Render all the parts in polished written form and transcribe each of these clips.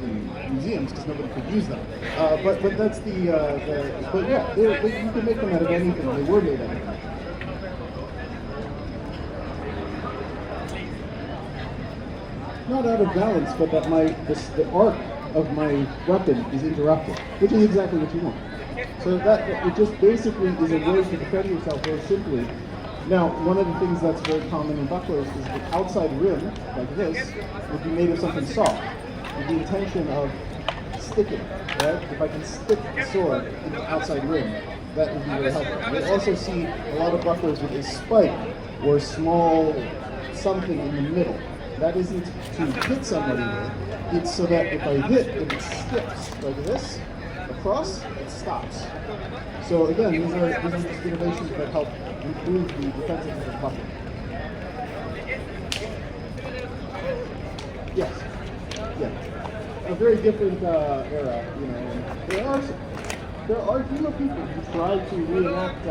in museums because nobody could use them. But that's but yeah, you can make them out of anything. They were made out of anything. Not out of balance, but that the arc of my weapon is interrupted, which is exactly what you want. So that it just basically is a way to defend yourself very simply. Now, one of the things that's very common in bucklers is the outside rim, like this, would be made of something soft, with the intention of sticking, right? If I can stick the sword in the outside rim, that would be very helpful. We also see a lot of bucklers with a spike or small something in the middle. That isn't to hit somebody with, it's so that if I hit, if it skips like this, across, it stops. So again, these are just innovations that help improve the defensiveness of the buckler. Yes, yeah. A very different era, you know. And there are HEMA people who try to reenact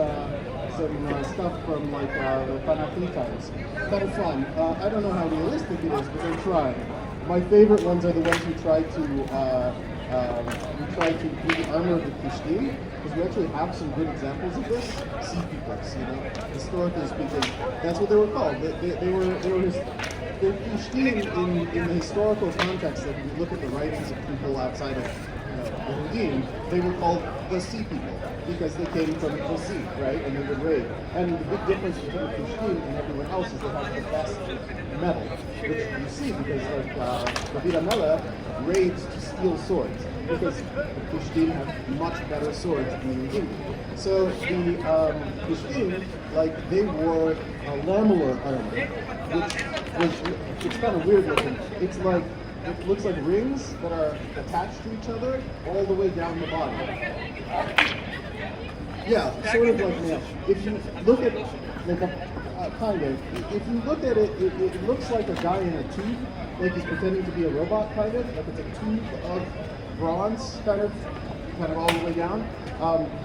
some stuff from like the Fanafri times. Kind of fun. I don't know how realistic it is, but they try. My favorite ones are the ones who try to do the armor of the Pushtin, because we actually have some good examples of this. Sea peoples, you know, historically speaking, that's what they were called. They're Pushtin in the historical context. That if you look at the writings of people outside of the Hudim, they were called the sea people because they came from the sea, right? And they would raid. And the big difference between the Pushtin and everyone else is they have the best metal, which you see because like David Amela raids to steal swords because the Pushtin have much better swords than the Hudim. So the Pushtin, like they wore a lamellar armor, it's kind of weird looking. It's like it looks like rings that are attached to each other all the way down the body. Yeah, sort of like mail. If you look at like kind of, if you look at it, it looks like a guy in a tube, like he's pretending to be a robot, kind of. Like it's a tube of bronze, kind of all the way down.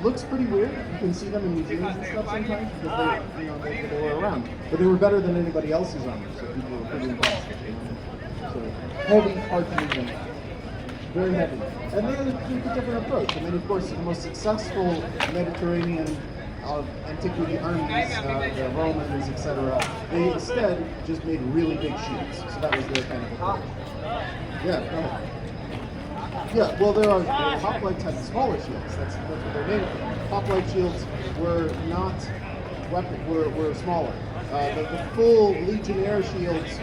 Looks pretty weird. You can see them in museums and stuff sometimes because they were around, but they were better than anybody else's armor, so people were pretty impressed. So heavy, hard to move in. Very heavy. And then there's a different approach. And then, of course, the most successful Mediterranean antiquity armies, the Romans, etc., they instead just made really big shields. So that was their kind of approach. Yeah, go ahead. Yeah, well, there are hoplites had smaller shields. That's what they're named for. Hoplite shields were not were smaller. The full Legionnaire shields